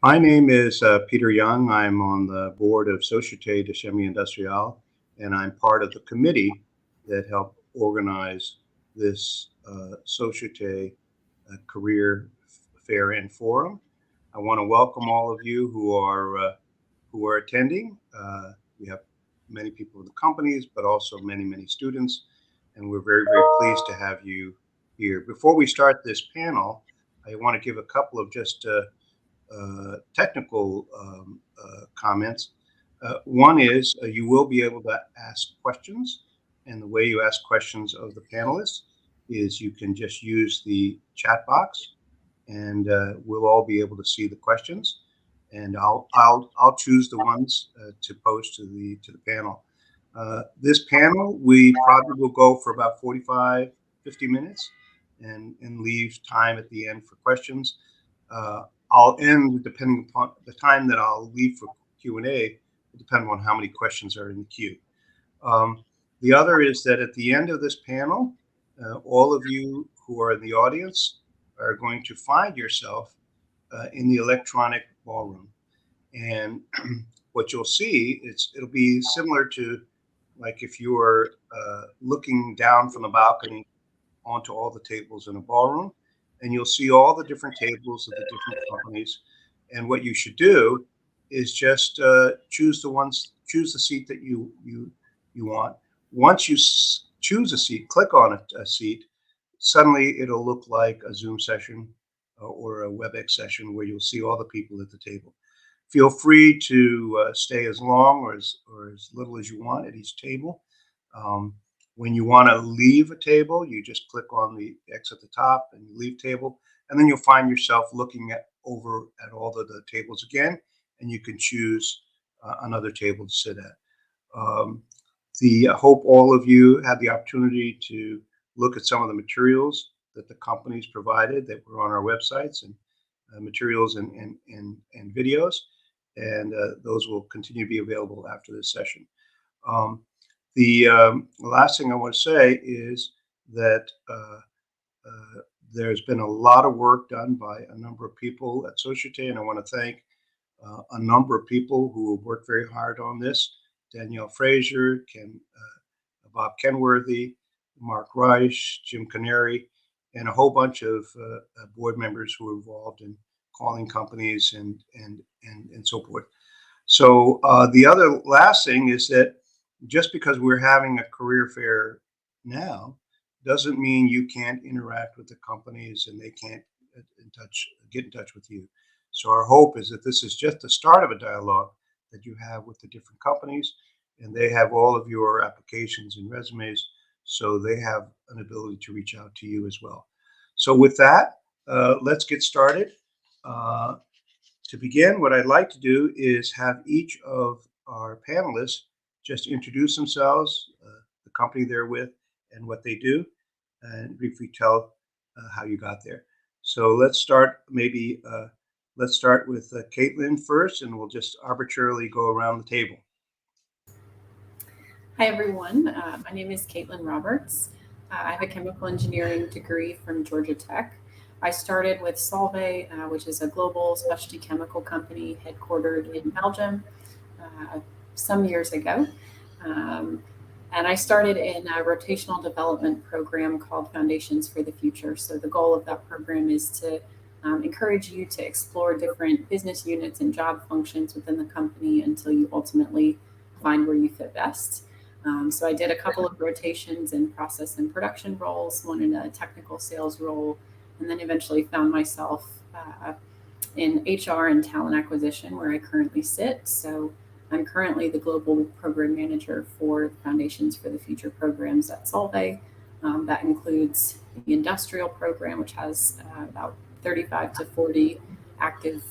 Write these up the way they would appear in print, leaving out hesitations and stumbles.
My name is Peter Young. I'm on the board of Societe de Chimie Industrielle, and I'm part of the committee that helped organize this Societe career fair and forum. I want to welcome all of you who are attending. We have many people in the companies, but also many students, and we're very pleased to have you here. Before we start this panel, I want to give a couple of just technical comments. One is you will be able to ask questions, and the way you ask questions of the panelists is you can just use the chat box, and we'll all be able to see the questions, and I'll choose the ones to pose to the panel. This panel, we probably will go for about 45-50 minutes, and leave time at the end for questions. I'll end, depending upon the time that I'll leave for Q&A, depending on how many questions are in the queue. The other is that at the end of this panel, all of you who are in the audience are going to find yourself in the electronic ballroom. And what you'll see, it'll be similar to like if you were looking down from the balcony onto all the tables in a ballroom, and you'll see all the different tables of the different companies. And what you should do is just choose the seat that you want. Once you choose a seat, click on a seat, suddenly it'll look like a Zoom session or a WebEx session where you'll see all the people at the table. Feel free to stay as long or as little as you want at each table. When you want to leave a table, you just click on the X at the top and you leave table, and then you'll find yourself looking over at all the tables again, and you can choose another table to sit at. I hope all of you had the opportunity to look at some of the materials that the companies provided that were on our websites, and materials and videos, and those will continue to be available after this session. The last thing I want to say is that there's been a lot of work done by a number of people at Societe, and I want to thank a number of people who have worked very hard on this. Danielle Fraser, Bob Kenworthy, Mark Reich, Jim Canary, and a whole bunch of board members who were involved in calling companies and so forth. So the other last thing is that just because we're having a career fair now doesn't mean you can't interact with the companies and they can't get in touch with you. So our hope is that this is just the start of a dialogue that you have with the different companies, and they have all of your applications and resumes, so they have an ability to reach out to you as well. So with that, let's get started. To begin, what I'd like to do is have each of our panelists just introduce themselves, the company they're with, and what they do, and briefly tell how you got there. So let's start let's start with Katelyn first, and we'll just arbitrarily go around the table. Hi, everyone. My name is Katelyn Roberts. I have a chemical engineering degree from Georgia Tech. I started with Solvay, which is a global specialty chemical company headquartered in Belgium some years ago. And I started in a rotational development program called Foundations for the Future. So the goal of that program is to encourage you to explore different business units and job functions within the company until you ultimately find where you fit best. So I did a couple of rotations in process and production roles, one in a technical sales role, and then eventually found myself in HR and talent acquisition, where I currently sit. So I'm currently the global program manager for Foundations for the Future programs at Solvay. That includes the Industrielle program, which has about 35 to 40 active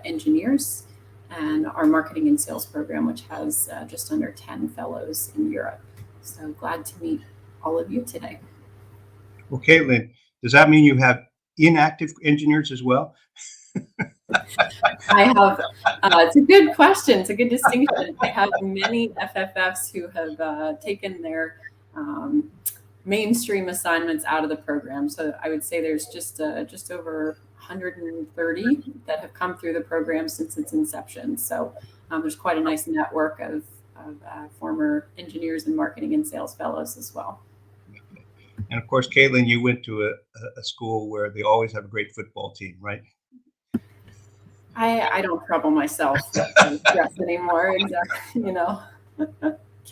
engineers, and our marketing and sales program, which has just under 10 fellows in Europe. So glad to meet all of you today. Well, Katelyn, does that mean you have inactive engineers as well? I have, it's a good question. It's a good distinction. I have many FFFs who have taken their mainstream assignments out of the program. So I would say there's just over 130 that have come through the program since its inception. So there's quite a nice network of former engineers and marketing and sales fellows as well. And of course, Katelyn, you went to a school where they always have a great football team, right? I don't trouble myself with stress anymore. Exactly, you know.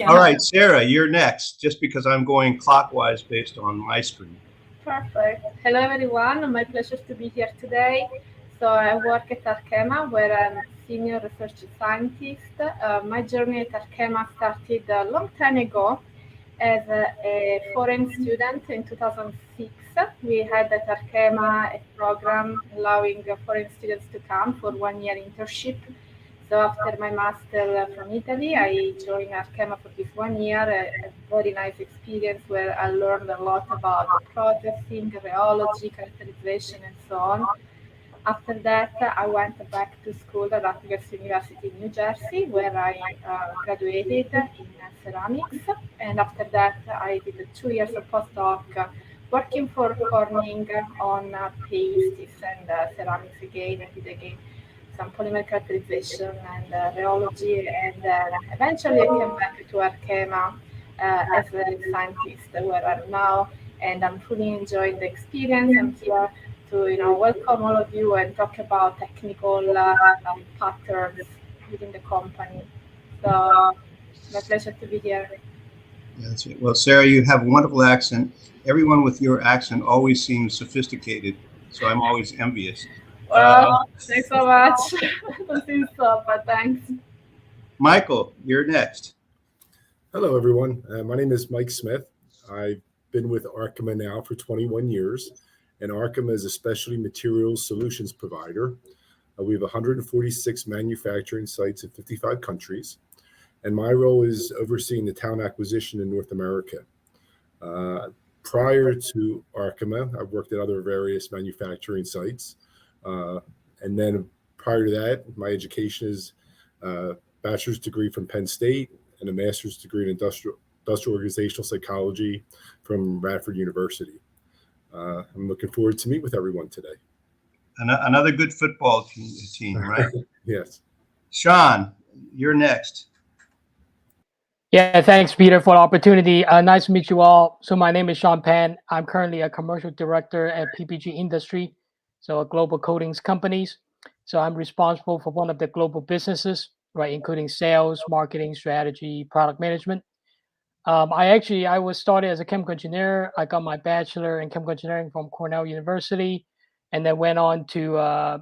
All right, Sara, you're next, just because I'm going clockwise based on my screen. Perfect. Hello, everyone. My pleasure to be here today. So I work at Arkema, where I'm senior research scientist. My journey at Arkema started a long time ago as a foreign student in 2006. We had at Arkema a program allowing foreign students to come for 1 year internship. So after my master from Italy, I joined Arkema for this 1 year, a very nice experience where I learned a lot about processing, rheology, characterization, and so on. After that, I went back to school at Rutgers University in New Jersey, where I graduated in ceramics. And after that, I did 2 years of postdoc working for Corning on pastes and ceramics again. I did again some polymer characterization and rheology, and eventually I came back to Arkema as a scientist, where I'm now, and I'm fully enjoying the experience. I'm here to welcome all of you and talk about technical patterns within the company. So my pleasure to be here. Yeah, that's it. Well, Sara, you have a wonderful accent. Everyone with your accent always seems sophisticated, so I'm always envious. Well, thanks so much. I don't think so, but thanks. Michael, you're next. Hello, everyone. My name is Mike Smith. I've been with Arkema now for 21 years, and Arkema is a specialty materials solutions provider. We have 146 manufacturing sites in 55 countries, and my role is overseeing the talent acquisition in North America. Prior to Arkema, I've worked at other various manufacturing sites. And then prior to that, my education is a bachelor's degree from Penn State and a master's degree in industrial organizational psychology from Radford University. I'm looking forward to meet with everyone today. Another good football team, right? Yes. Shaun, you're next. Yeah, thanks, Peter, for the opportunity. Nice to meet you all. So my name is Shaun Pan. I'm currently a commercial director at PPG Industry, so a global coatings companies. So I'm responsible for one of the global businesses, right, including sales, marketing, strategy, product management. I was started as a chemical engineer. I got my bachelor in chemical engineering from Cornell University, and then went on to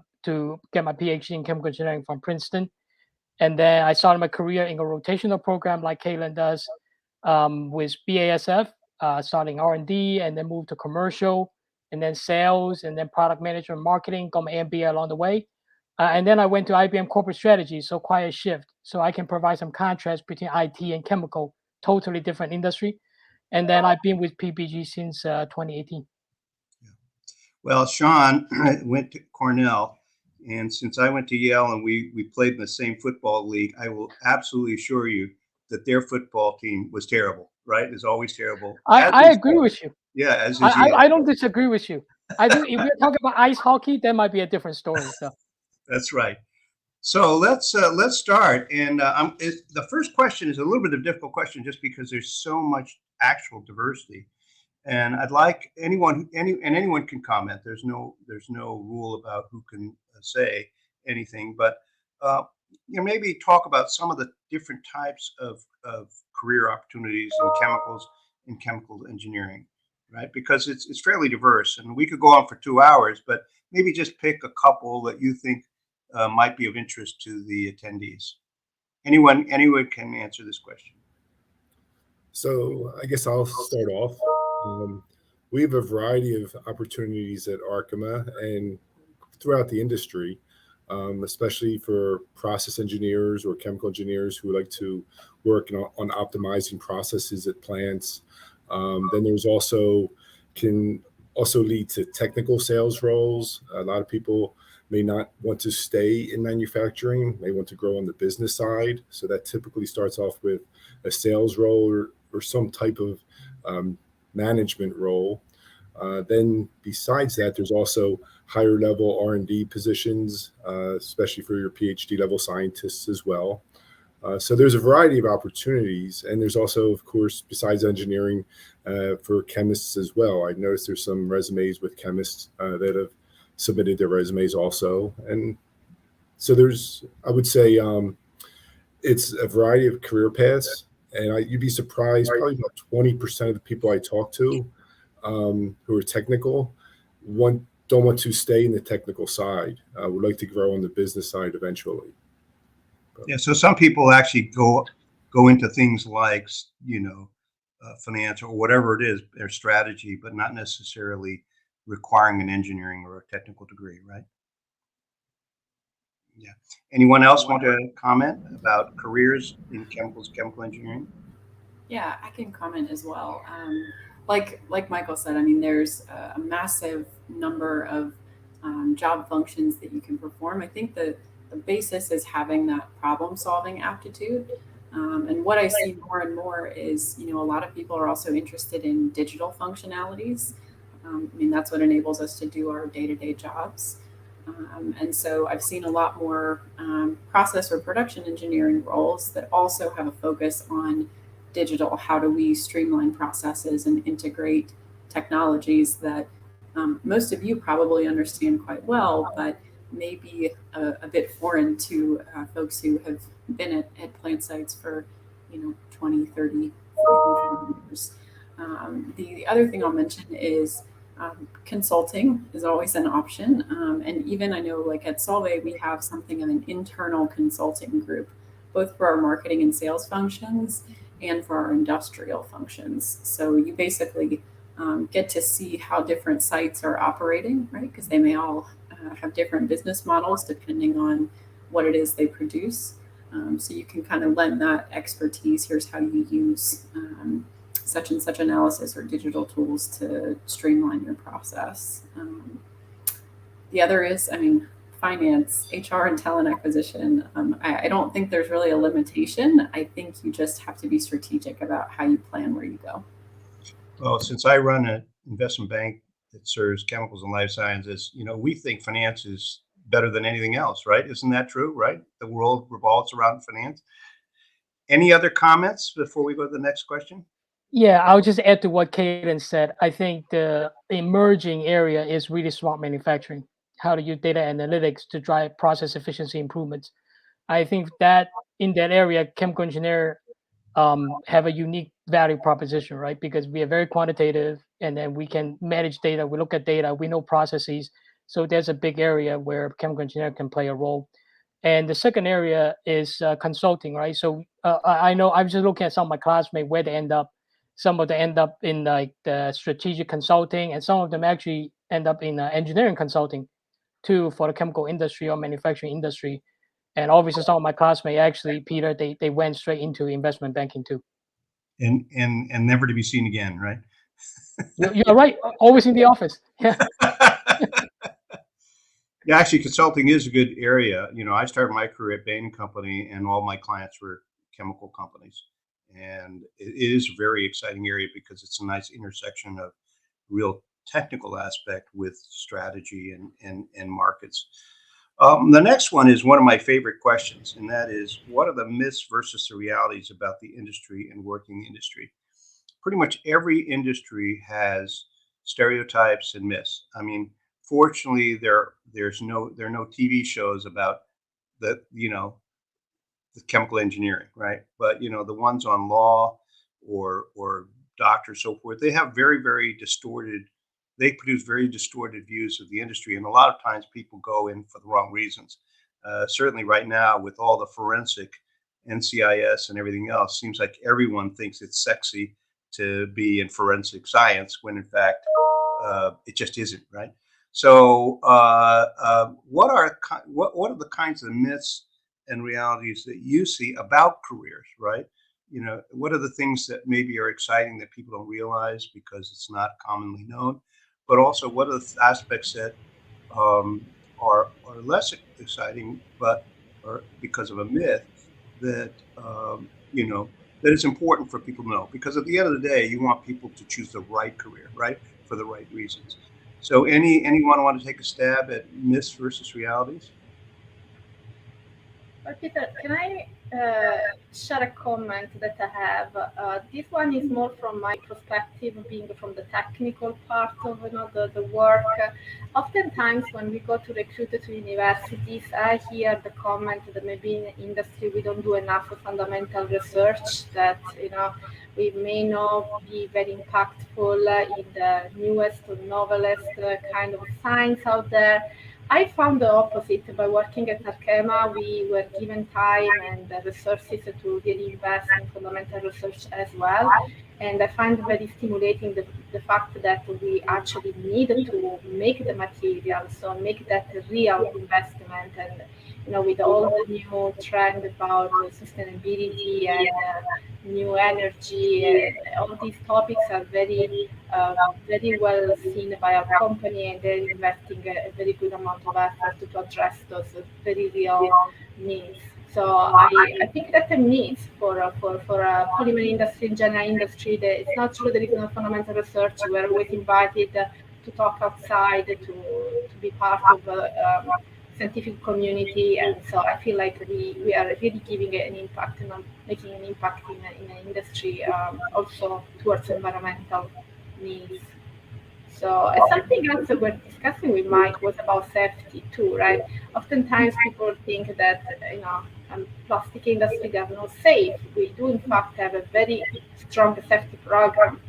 get my PhD in chemical engineering from Princeton. And then I started my career in a rotational program like Katelyn does with BASF, starting R&D, and then moved to commercial, and then sales, and then product management, marketing. Got my MBA along the way. And then I went to IBM corporate strategy, so quite a shift. So I can provide some contrast between IT and chemical, totally different industry. And then I've been with PPG since 2018. Yeah. Well, Shaun went to Cornell, and since I went to Yale and we played in the same football league, I will absolutely assure you that their football team was terrible, right? It's always terrible. I agree with you. Yeah, as is I don't disagree with you. I think if we're talking about ice hockey, that might be a different story. So. That's right. So let's start. And the first question is a little bit of a difficult question, just because there's so much actual diversity. And I'd like anyone can comment. There's no rule about who can say anything, but maybe talk about some of the different types of career opportunities in chemical engineering, right? Because it's fairly diverse, and we could go on for 2 hours, but maybe just pick a couple that you think might be of interest to the attendees. Anyone can answer this question. So I guess I'll start off. We have a variety of opportunities at Arkema and throughout the industry, especially for process engineers or chemical engineers who like to work on optimizing processes at plants. Then there's can also lead to technical sales roles. A lot of people may not want to stay in manufacturing, may want to grow on the business side. So that typically starts off with a sales role or some type of management role. Then besides that, there's also higher level R&D positions, especially for your PhD level scientists as well. So there's a variety of opportunities, and there's also, of course, besides engineering, for chemists as well. I noticed there's some resumes with chemists that have submitted their resumes also, and so there's, I would say, it's a variety of career paths, and you'd be surprised, probably about 20% of the people I talk to who are technical don't want to stay in the technical side, would like to grow on the business side eventually. Yeah, so some people actually go into things like, finance or whatever it is, their strategy, but not necessarily requiring an engineering or a technical degree, right? Yeah. Anyone else want to comment about careers in chemical engineering? Yeah, I can comment as well. Like Michael said, I mean, there's a massive number of job functions that you can perform. I think the basis is having that problem-solving aptitude. And what I see more and more is, a lot of people are also interested in digital functionalities. I mean, that's what enables us to do our day-to-day jobs. And so I've seen a lot more process or production engineering roles that also have a focus on digital. How do we streamline processes and integrate technologies that most of you probably understand quite well, but maybe a bit foreign to folks who have been at plant sites for 20, 30, 40 years. The other thing I'll mention is consulting is always an option. And even I know, like at Solvay, we have something of an internal consulting group, both for our marketing and sales functions and for our industrial functions. So you basically get to see how different sites are operating, right? Because they may all have different business models depending on what it is they produce. So you can kind of lend that expertise. Here's how you use such and such analysis or digital tools to streamline your process. The other is, finance, HR, and talent acquisition. I don't think there's really a limitation. I think you just have to be strategic about how you plan where you go. Well, since I run an investment bank that serves chemicals and life sciences, we think finance is better than anything else, right? Isn't that true, right? The world revolves around finance. Any other comments before we go to the next question? Yeah, I'll just add to what Katelyn said. I think the emerging area is really smart manufacturing, how to use data analytics to drive process efficiency improvements. I think that in that area, chemical engineer have a unique value proposition, right? Because we are very quantitative, and then we can manage data. We look at data, we know processes. So there's a big area where chemical engineer can play a role. And the second area is consulting, right? So I know I'm just looking at some of my classmates where they end up. Some of them end up in like the strategic consulting, and some of them actually end up in engineering consulting too, for the chemical industry or manufacturing industry. And obviously, some of my classmates actually, Peter, they went straight into investment banking too. And never to be seen again, right? You're right. Always in the office. Yeah. Yeah, actually, consulting is a good area. I started my career at Bain & Company, and all my clients were chemical companies. And it is a very exciting area because it's a nice intersection of real technical aspect with strategy and markets. The next one is one of my favorite questions, and that is, what are the myths versus the realities about the industry and working the industry? Pretty much every industry has stereotypes and myths. Fortunately, there are no TV shows about the chemical engineering, right? But the ones on law or doctors, so forth, they have very, very distorted. They produce very distorted views of the industry, and a lot of times people go in for the wrong reasons. Certainly, right now with all the forensic NCIS and everything else, seems like everyone thinks it's sexy to be in forensic science when in fact it just isn't, right? So, what are the kinds of myths and realities that you see about careers, right? What are the things that maybe are exciting that people don't realize because it's not commonly known? But also, what are the aspects that are less exciting, but are because of a myth that that it's important for people to know, because at the end of the day, you want people to choose the right career, right, for the right reasons. So anyone want to take a stab at myths versus realities? Well, Peter, can I share a comment that I have? This one is more from my perspective, being from the technical part of the work. Oftentimes, when we go to recruit to universities, I hear the comment that maybe in the industry we don't do enough fundamental research, that we may not be very impactful in the newest or novelest kind of science out there. I found the opposite. By working at Arkema, we were given time and the resources to really invest in fundamental research as well. And I find very stimulating the fact that we actually need to make the material, so make that a real investment. And with all the new trend about sustainability and new energy, all these topics are very well seen by our company, and they're investing a very good amount of effort to address those very real needs. So I think that's a need for polymer industry and general industry. That it's not true there is no fundamental research. We're always invited to talk outside, to be part of scientific community, and so I feel like we are really giving an impact, making an impact in the industry, also towards environmental needs. So something else that we're discussing with Mike was about safety too, right? Oftentimes people think that plastic industry they are not safe. We do in fact have a very strong safety program.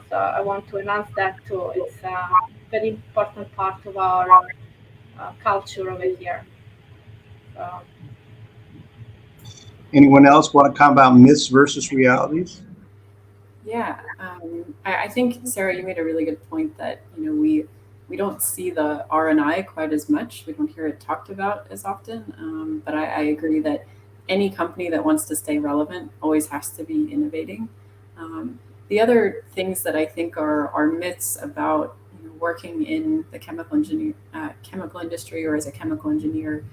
So I want to announce that too. It's a very important part of our culture over here. Anyone else want to comment about myths versus realities? Yeah, I think, Sara, you made a really good point that we don't see the R&I quite as much. We don't hear it talked about as often. But I agree that any company that wants to stay relevant always has to be innovating. The other things that I think are myths about working in the chemical industry or as a chemical engineer,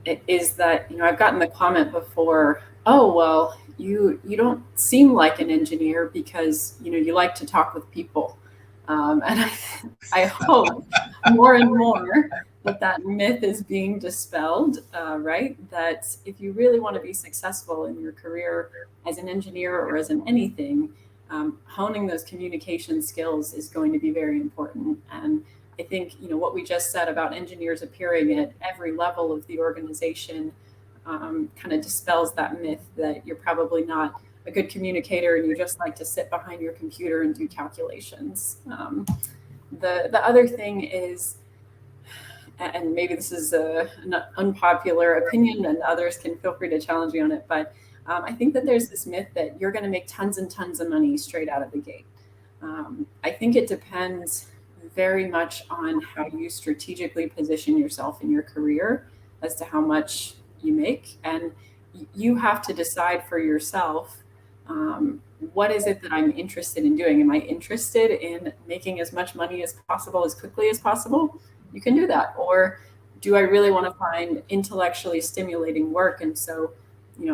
it is that I've gotten the comment before, oh well, you don't seem like an engineer because you like to talk with people, and I hope more and more that myth is being dispelled, right? That if you really want to be successful in your career as an engineer or as an anything, honing those communication skills is going to be very important. And I think what we just said about engineers appearing at every level of the organization kind of dispels that myth that you're probably not a good communicator and you just like to sit behind your computer and do calculations. The other thing is, and maybe this is an unpopular opinion and others can feel free to challenge me on it, but I think that there's this myth that you're going to make tons and tons of money straight out of the gate. I think it depends very much on how you strategically position yourself in your career as to how much you make. And you have to decide for yourself, what is it that I'm interested in doing? Am I interested in making as much money as possible, as quickly as possible? You can do that. Or do I really want to find intellectually stimulating work? And so,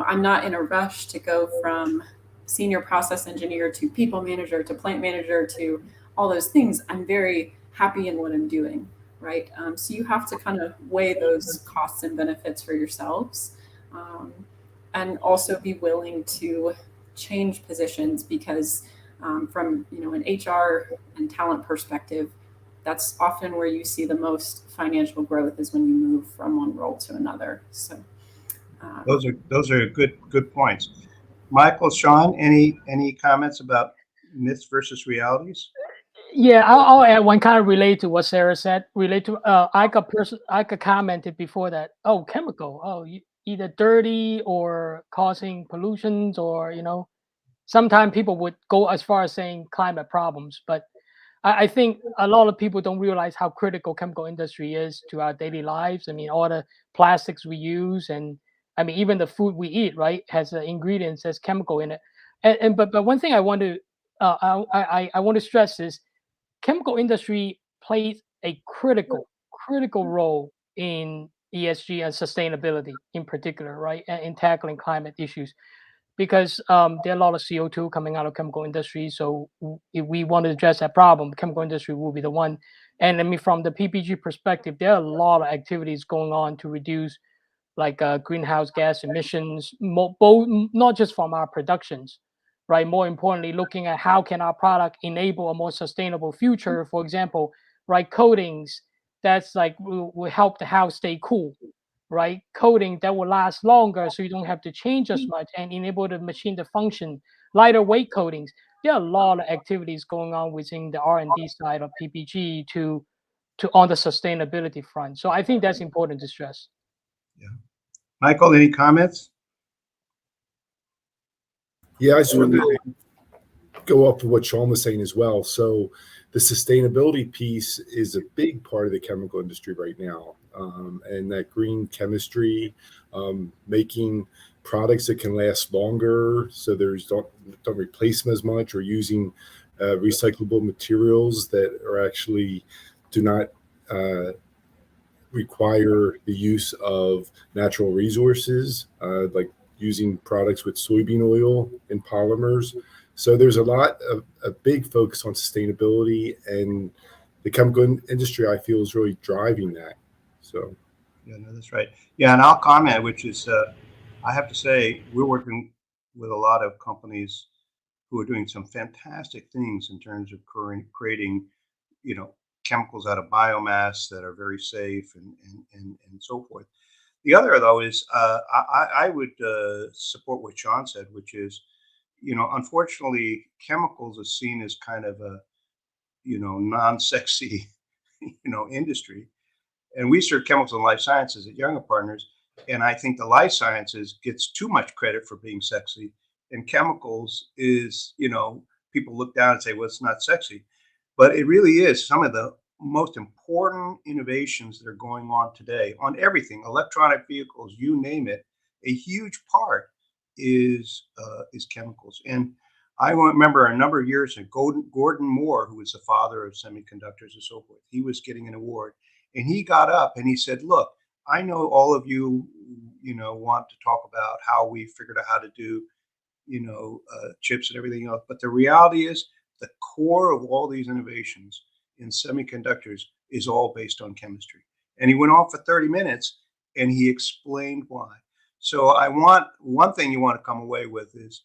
I'm not in a rush to go from senior process engineer to people manager to plant manager to all those things. I'm very happy in what I'm doing, right? So you have to kind of weigh those costs and benefits for yourselves, and also be willing to change positions because from an HR and talent perspective, that's often where you see the most financial growth is when you move from one role to another. So those are good points. Michael, Shaun, any comments about myths versus realities? Yeah, I'll add one kind of relate to what Sara said. Relate to Ika commented before that. Oh, chemical. Oh, either dirty or causing pollutions, or sometimes people would go as far as saying climate problems. But I think a lot of people don't realize how critical chemical industry is to our daily lives. I mean, all the plastics we use, and I mean, even the food we eat, right, has ingredients, has chemical in it. But one thing I want to I want to stress is chemical industry plays a critical role in ESG and sustainability in particular, right, in tackling climate issues. because there are a lot of CO2 coming out of chemical industry. So if we want to address that problem, the chemical industry will be the one. And I mean, from the PPG perspective, there are a lot of activities going on to reduce like greenhouse gas emissions, not just from our productions, right? More importantly, looking at how can our product enable a more sustainable future. For example, right, coatings that's like will help the house stay cool, right? Coating that will last longer, so you don't have to change as much and enable the machine to function. Lighter weight coatings. There are a lot of activities going on within the R&D side of PPG to on the sustainability front. So I think that's important to stress. Yeah. Michael, any comments? Yeah, I just wanted to go off of what Shaun was saying as well. So the sustainability piece is a big part of the chemical industry right now. And that green chemistry, making products that can last longer, so don't replace them as much, or using recyclable materials that are actually do not require the use of natural resources, like using products with soybean oil and polymers. So there's a big focus on sustainability, and the chemical industry, I feel, is really driving that. So, yeah, no, that's right. Yeah, and I'll comment, which is, I have to say, we're working with a lot of companies who are doing some fantastic things in terms of creating, chemicals out of biomass that are very safe and so forth. The other, though, is I would support what Shaun said, which is, unfortunately, chemicals are seen as kind of a, non-sexy, industry. And we serve chemicals and life sciences at Younger Partners. And I think the life sciences gets too much credit for being sexy. And chemicals is, people look down and say, well, it's not sexy. But it really is some of the most important innovations that are going on today on everything, electronic vehicles, you name it. A huge part is chemicals. And I remember a number of years ago, Gordon Moore, who was the father of semiconductors and so forth, he was getting an award. And he got up and he said, look, I know all of you, want to talk about how we figured out how to do, chips and everything else. But the reality is the core of all these innovations in semiconductors is all based on chemistry. And he went on for 30 minutes and he explained why. So I want one thing you want to come away with is,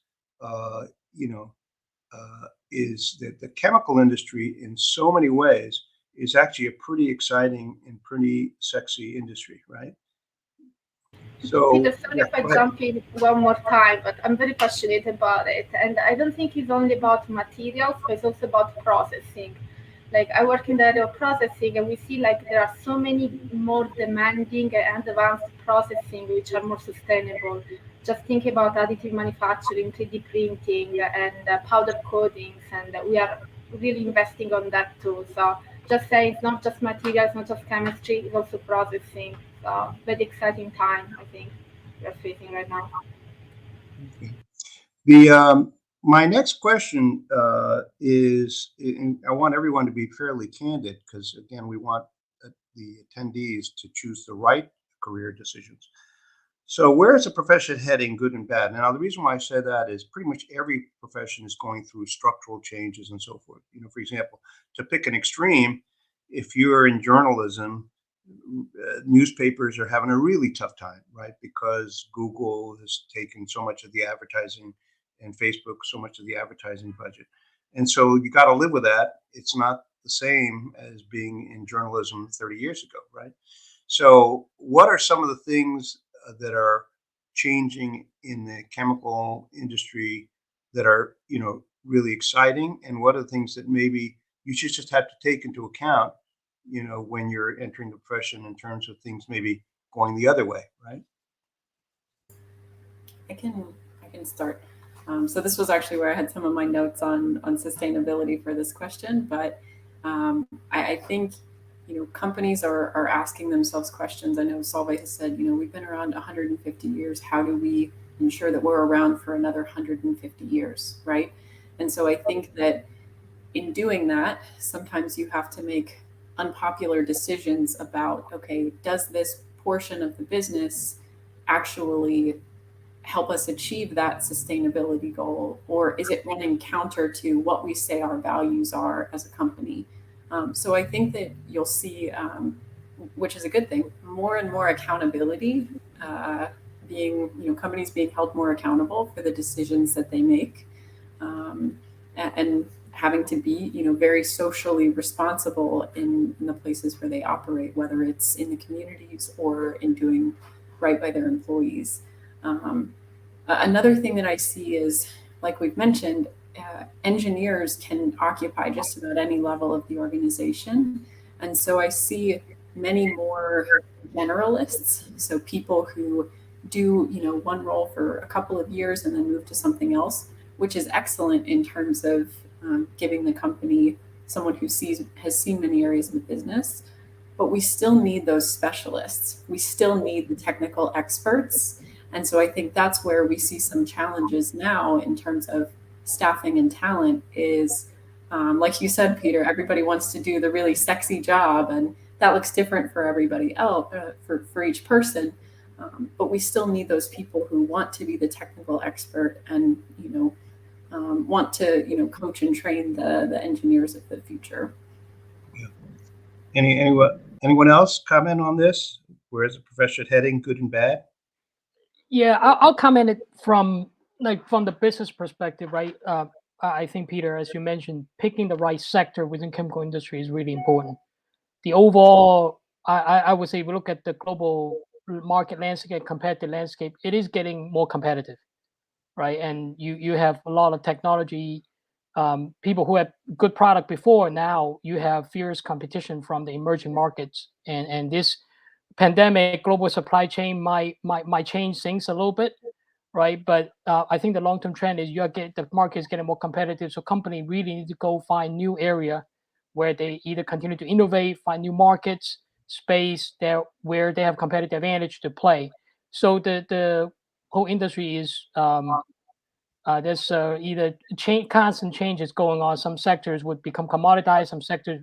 is that the chemical industry in so many ways is actually a pretty exciting and pretty sexy industry, right? So, Peter, sorry if I jump in one more time, but I'm very passionate about it. And I don't think it's only about materials, but it's also about processing. Like I work in the area of processing, and we see like there are so many more demanding and advanced processing which are more sustainable. Just think about additive manufacturing, 3D printing, and powder coatings, and we are really investing on that too. So just saying, it's not just materials, not just chemistry, it's also processing. So very exciting time, I think, we're facing right now. The my next question is, I want everyone to be fairly candid because, again, we want the attendees to choose the right career decisions. So where is the profession heading, good and bad? Now, the reason why I say that is pretty much every profession is going through structural changes and so forth. For example, to pick an extreme, if you're in journalism, newspapers are having a really tough time, right? Because Google has taken so much of the advertising and Facebook so much of the advertising budget. And so you got to live with that. It's not the same as being in journalism 30 years ago, right? So what are some of the things that are changing in the chemical industry that are, really exciting? And what are the things that maybe you should just have to take into account, when you're entering the profession in terms of things maybe going the other way, right? I can start. So this was actually where I had some of my notes on sustainability for this question, but I think companies are asking themselves questions. I know Solvay has said we've been around 150 years. How do we ensure that we're around for another 150 years, right? And so I think that in doing that, sometimes you have to make unpopular decisions about, okay, does this portion of the business actually help us achieve that sustainability goal, or is it running counter to what we say our values are as a company? So I think that you'll see, which is a good thing, more and more accountability, being, companies being held more accountable for the decisions that they make, and having to be, very socially responsible in the places where they operate, whether it's in the communities or in doing right by their employees. Another thing that I see is, like we've mentioned, engineers can occupy just about any level of the organization. And so I see many more generalists, so people who do, one role for a couple of years and then move to something else, which is excellent in terms of giving the company someone who has seen many areas of the business. But we still need those specialists. We still need the technical experts. And so I think that's where we see some challenges now in terms of staffing and talent is, like you said, Peter, everybody wants to do the really sexy job, and that looks different for everybody else, for each person. But we still need those people who want to be the technical expert and, want to, coach and train the engineers of the future. Yeah. Anyone else comment on this? Where is the profession heading, good and bad? Yeah, I'll comment it from the business perspective, right? I think, Peter, as you mentioned, picking the right sector within chemical industry is really important. The overall, I would say, if we look at the global market landscape, competitive landscape, it is getting more competitive, right? And you have a lot of technology, people who had good product before. Now you have fierce competition from the emerging markets, and this pandemic, global supply chain might change things a little bit, right? But I think the long-term trend is the market is getting more competitive, so company really need to go find new area where they either continue to innovate, find new markets, space there where they have competitive advantage to play. So the whole industry is there's either constant changes going on. Some sectors would become commoditized, some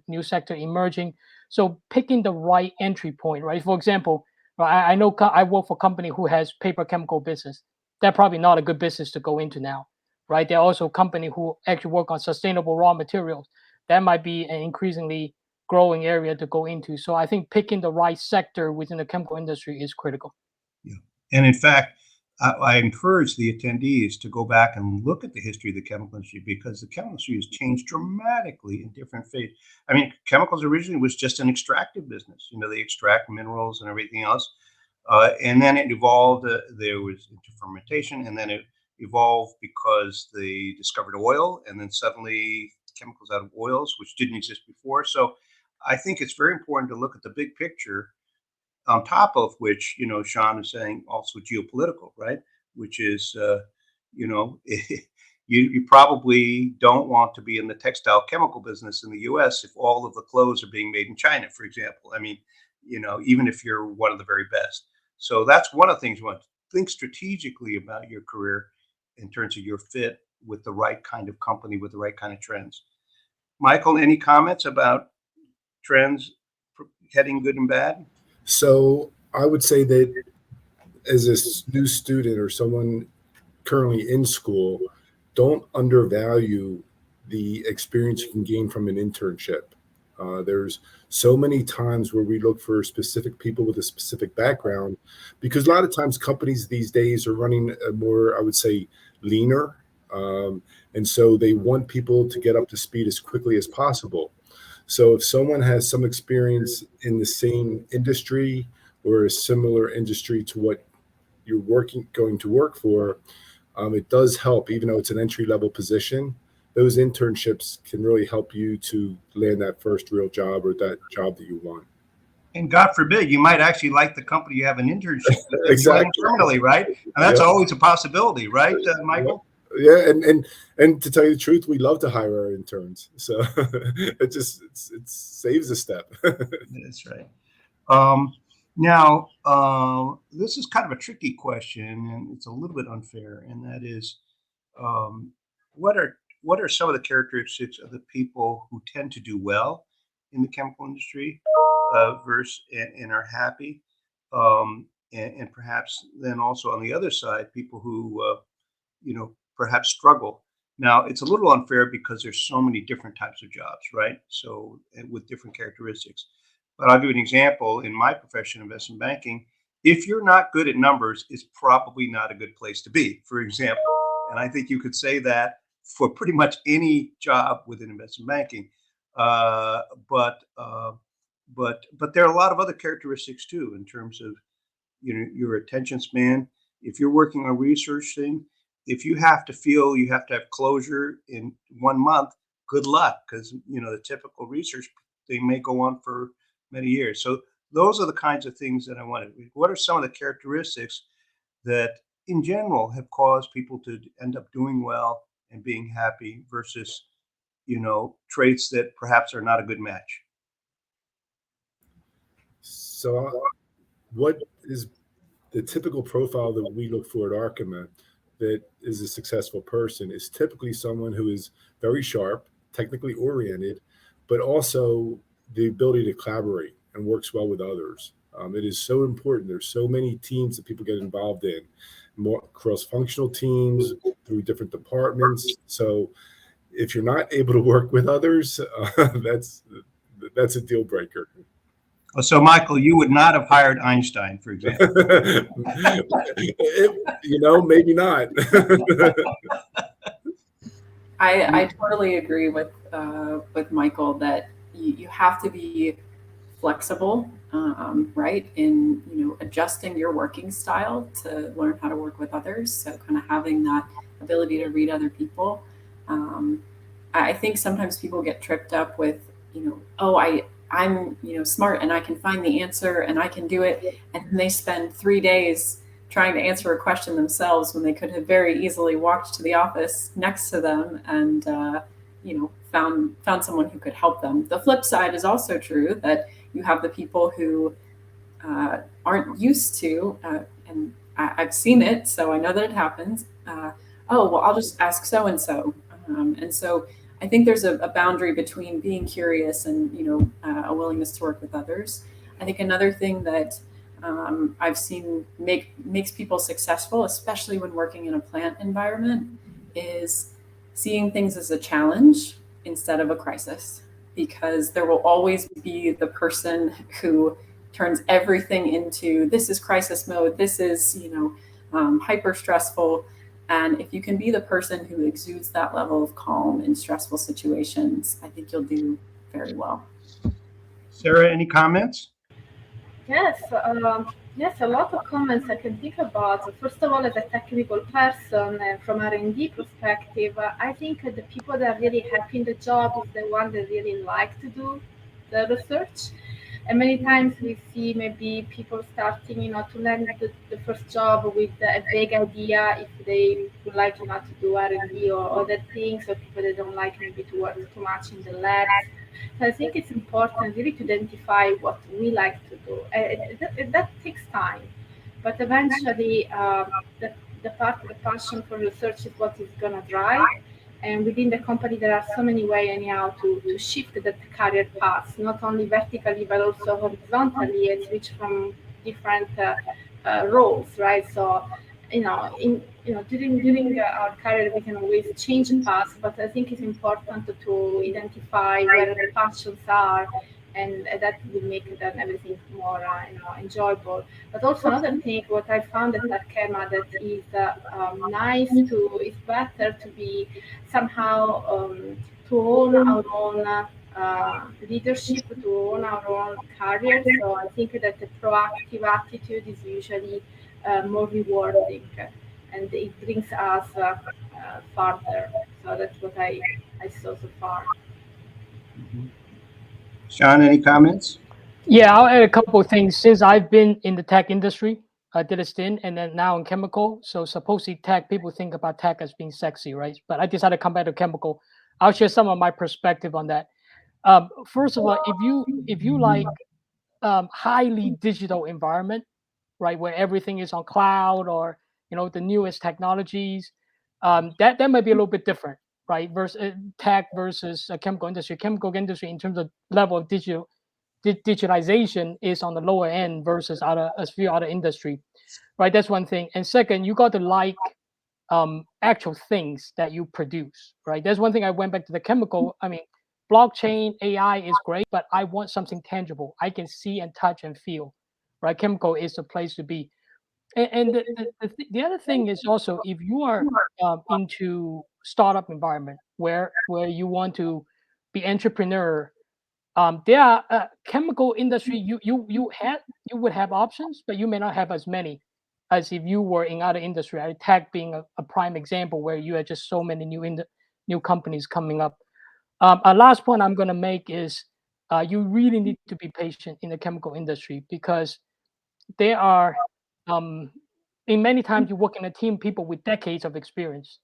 new sector emerging. So picking the right entry point, right? For example, I know I work for a company who has paper chemical business. That's probably not a good business to go into now, right? There are also companies who actually work on sustainable raw materials. That might be an increasingly growing area to go into. So I think picking the right sector within the chemical industry is critical. Yeah. And in fact, I encourage the attendees to go back and look at the history of the chemical industry, because the chemical industry has changed dramatically in different phases. I mean, chemicals originally was just an extractive business. They extract minerals and everything else. And then it evolved. There was into fermentation, and then it evolved because they discovered oil, and then suddenly chemicals out of oils, which didn't exist before. So I think it's very important to look at the big picture, on top of which, Shaun is saying also geopolitical, right? Which is, you probably don't want to be in the textile chemical business in the U.S. if all of the clothes are being made in China, for example. I mean, even if you're one of the very best. So that's one of the things you want to think strategically about your career in terms of your fit with the right kind of company, with the right kind of trends. Michael, any comments about trends heading good and bad? So I would say that as a new student or someone currently in school, don't undervalue the experience you can gain from an internship. There's so many times where we look for specific people with a specific background, because a lot of times companies these days are running a more, I would say, leaner. And so they want people to get up to speed as quickly as possible. So if someone has some experience in the same industry or a similar industry to what you're going to work for, it does help, even though it's an entry-level position. Those internships can really help you to land that first real job or that job that you want. And God forbid, you might actually like the company you have an internship with exactly. internally, right? And that's always a possibility, right, Michael? Yeah, and to tell you the truth, we love to hire our interns. So it saves a step. That's right. Now, this is kind of a tricky question, and it's a little bit unfair, and that is, what are some of the characteristics of the people who tend to do well in the chemical industry versus and are happy? and perhaps then also on the other side, people who perhaps struggle. Now, it's a little unfair because there's so many different types of jobs, right? So, with different characteristics. But I'll give you an example. In my profession, investment banking, if you're not good at numbers, it's probably not a good place to be, for example. And I think you could say that for pretty much any job within investment banking. But there are a lot of other characteristics too, in terms of your attention span. If you're working on a research thing, if you have to feel you have to have closure in 1 month, good luck, because the typical research thing may go on for many years. So those are the kinds of things that I wanted. What are some of the characteristics that in general have caused people to end up doing well and being happy versus traits that perhaps are not a good match? So what is the typical profile that we look for at Arkema that is a successful person is typically someone who is very sharp, technically oriented, but also the ability to collaborate and works well with others. It is so important. There's so many teams that people get involved in, more cross-functional teams through different departments. So if you're not able to work with others, that's a deal breaker. So, Michael, you would not have hired Einstein, for example. Maybe not. I totally agree with Michael that you have to be flexible, right, in adjusting your working style to learn how to work with others. So kind of having that ability to read other people. I think sometimes people get tripped up with I'm smart and I can find the answer and I can do it, and then they spend 3 days trying to answer a question themselves when they could have very easily walked to the office next to them and found someone who could help them. The flip side is also true, that you have the people who aren't used to, and I've seen it, so I know that it happens. I'll just ask so and so, and so I think there's a boundary between being curious and a willingness to work with others. I think another thing that I've seen makes people successful, especially when working in a plant environment, is seeing things as a challenge instead of a crisis, because there will always be the person who turns everything into, this is crisis mode, this is hyper stressful. And if you can be the person who exudes that level of calm in stressful situations, I think you'll do very well. Sara, any comments? Yes, a lot of comments I can think about. First of all, as a technical person, from R&D perspective, I think the people that are really happy in the job is the one that really like to do the research. And many times we see maybe people starting, to land the first job with a vague idea if they would like to do R&D or other things, or people that don't like maybe to work too much in the labs. So I think it's important really to identify what we like to do. That takes time, but eventually the passion for research is what is going to drive. And within the company, there are so many ways anyhow to shift that career path, not only vertically but also horizontally, and switch from different roles, right? So, during our career, we can always change paths, but I think it's important to identify where the passions are, and that will make then everything more enjoyable. But also another thing, what I found at Arkema that is it's better to be somehow to own our own leadership, to own our own career. So I think that the proactive attitude is usually more rewarding, and it brings us farther. So that's what I saw so far. Mm-hmm. Shaun, any comments? Yeah, I'll add a couple of things. Since I've been in the tech industry, I did a stint, and then now in chemical. So supposedly tech, people think about tech as being sexy, right? But I decided to come back to chemical. I'll share some of my perspective on that. First of all, if you like highly digital environment, right, where everything is on cloud or the newest technologies, that might be a little bit different, right? Versus tech versus chemical industry. Chemical industry, in terms of level of digitalization is on the lower end versus a few other industry, right? That's one thing. And second, you got to like actual things that you produce, right? That's one thing. I went back to the chemical. I mean, blockchain AI is great, but I want something tangible. I can see and touch and feel, right? Chemical is the place to be. And the other thing is also, if you are into startup environment where you want to be entrepreneur, there are chemical industry. You would have options, but you may not have as many as if you were in other industry. Tech being a prime example where you have just so many new companies coming up. A last point I'm going to make is you really need to be patient in the chemical industry, because there are in many times you work in a team, people with decades of experience,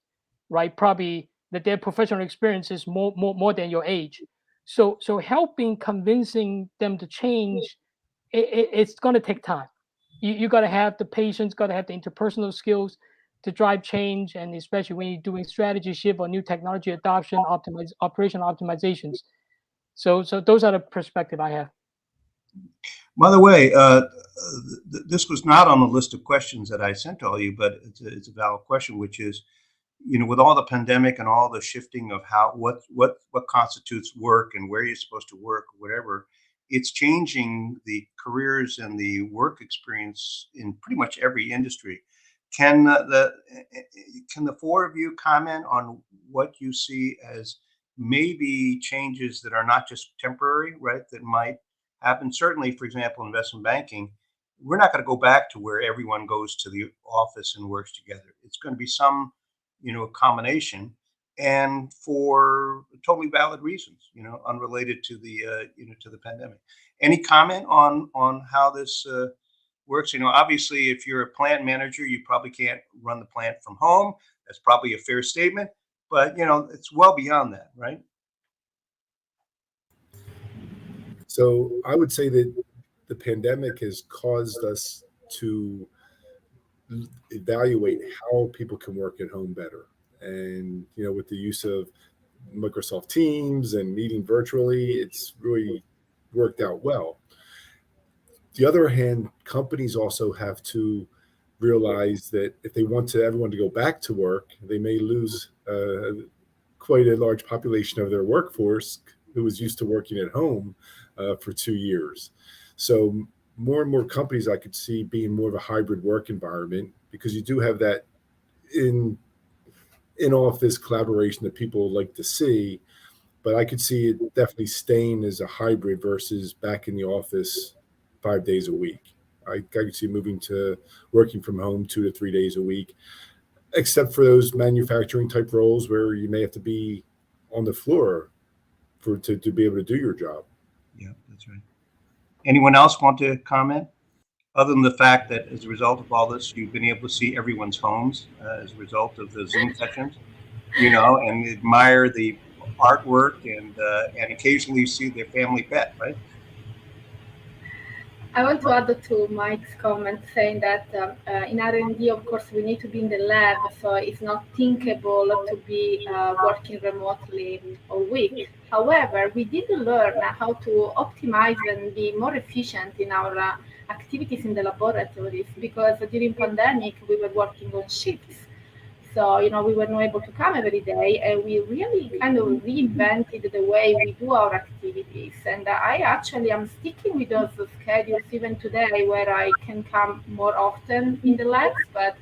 right? Probably that their professional experience is more than your age. So helping convincing them to change, it's going to take time. You got to have the patience, got to have the interpersonal skills to drive change, and especially when you're doing strategy shift or new technology adoption, operational optimizations. So those are the perspective I have. By the way, this was not on the list of questions that I sent to all you, but it's a valid question, which is, with all the pandemic and all the shifting of what constitutes work and where you're supposed to work, whatever, it's changing the careers and the work experience in pretty much every industry. Can the four of you comment on what you see as maybe changes that are not just temporary, right? That might happen. Certainly, for example, investment banking, we're not going to go back to where everyone goes to the office and works together. It's going to be some, combination, and for totally valid reasons, unrelated to the, to the pandemic. Any comment on how this works? Obviously, if you're a plant manager, you probably can't run the plant from home. That's probably a fair statement, but it's well beyond that, right? So I would say that the pandemic has caused us to evaluate how people can work at home better. And, with the use of Microsoft Teams and meeting virtually, it's really worked out well. The other hand, companies also have to realize that if they want everyone to go back to work, they may lose quite a large population of their workforce who was used to working at home for 2 years. So more and more companies I could see being more of a hybrid work environment, because you do have that in office collaboration that people like to see, but I could see it definitely staying as a hybrid versus back in the office 5 days a week. I could see moving to working from home 2 to 3 days a week, except for those manufacturing type roles where you may have to be on the floor to be able to do your job. Yeah, that's right. Anyone else want to comment? Other than the fact that as a result of all this, you've been able to see everyone's homes as a result of the Zoom sessions, and admire the artwork and occasionally see their family pet, right? I want to add to Mike's comment, saying that in R&D, of course, we need to be in the lab, so it's not thinkable to be working remotely all week. However, we did learn how to optimize and be more efficient in our activities in the laboratories, because during pandemic, we were working on shifts. So, we were not able to come every day, and we really kind of reinvented the way we do our activities. And I actually am sticking with those schedules even today, where I can come more often in the labs, but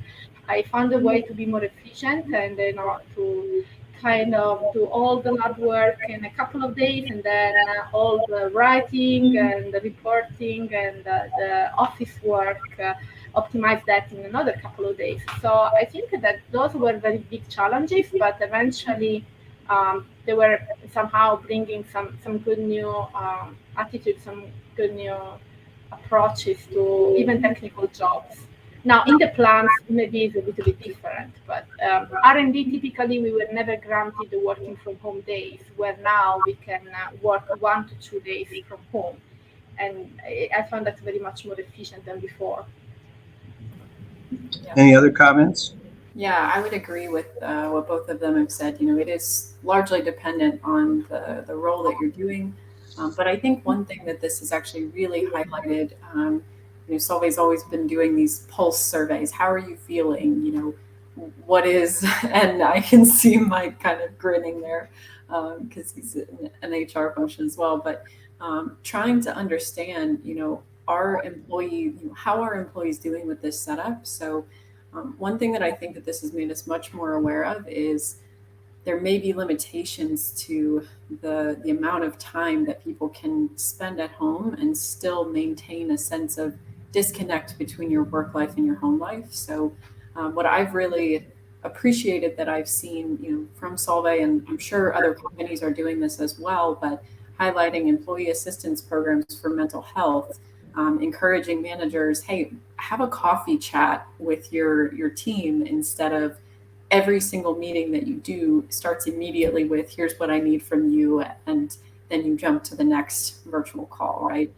I found a way to be more efficient and, to kind of do all the lab work in a couple of days, and then all the writing and the reporting and the office work, optimize that in another couple of days. So I think that those were very big challenges, but eventually they were somehow bringing some good new attitudes, some good new approaches to even technical jobs. Now, in the plants, maybe it's a little bit different, but R&D, typically, we were never granted the working from home days, where now we can work 1 to 2 days from home. And I found that very much more efficient than before. Yeah. Any other comments? Yeah, I would agree with what both of them have said. It is largely dependent on the role that you're doing. But I think one thing that this has actually really highlighted, Solvay's always been doing these pulse surveys. How are you feeling? What is, and I can see Mike kind of grinning there because he's in an HR function as well. But trying to understand, our employee, how are employees doing with this setup? So one thing that I think that this has made us much more aware of is there may be limitations to the amount of time that people can spend at home and still maintain a sense of disconnect between your work life and your home life. So what I've really appreciated that I've seen, from Solvay, and I'm sure other companies are doing this as well, but highlighting employee assistance programs for mental health, encouraging managers, hey, have a coffee chat with your team instead of every single meeting that you do starts immediately with, here's what I need from you, and then you jump to the next virtual call, right?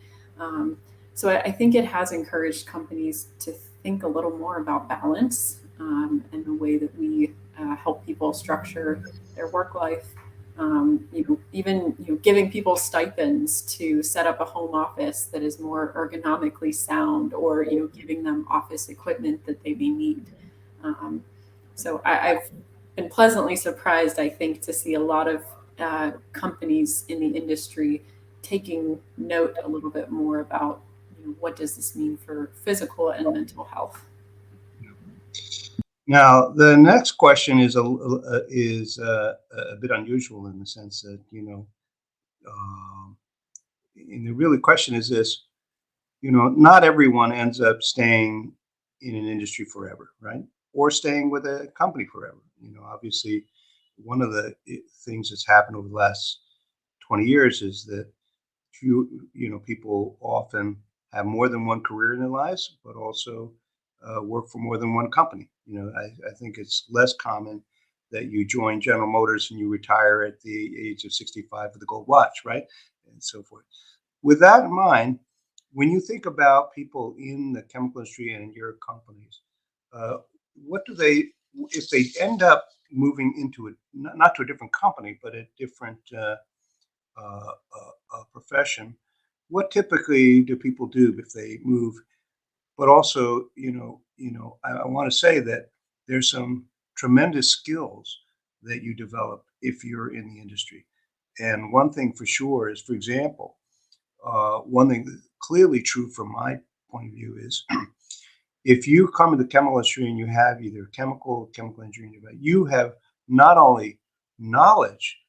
So I think it has encouraged companies to think a little more about balance and the way that we help people structure their work life. Even giving people stipends to set up a home office that is more ergonomically sound, or giving them office equipment that they may need. So I've been pleasantly surprised, I think, to see a lot of companies in the industry taking note a little bit more about what does this mean for physical and mental health. Now, the next question is a bit unusual in the sense that and the really question is this: not everyone ends up staying in an industry forever, right? Or staying with a company forever. Obviously, one of the things that's happened over the last 20 years is that people often have more than one career in their lives, but also work for more than one company. I think it's less common that you join General Motors and you retire at the age of 65 with a gold watch, right? And so forth. With that in mind, when you think about people in the chemical industry and in your companies, what do they, if they end up moving into it, not to a different company, but a different profession, what typically do people do if they move? But also, I want to say that there's some tremendous skills that you develop if you're in the industry. And one thing for sure is, for example, one thing that's clearly true from my point of view is if you come into the chemical industry and you have either chemical engineering, you have not only knowledge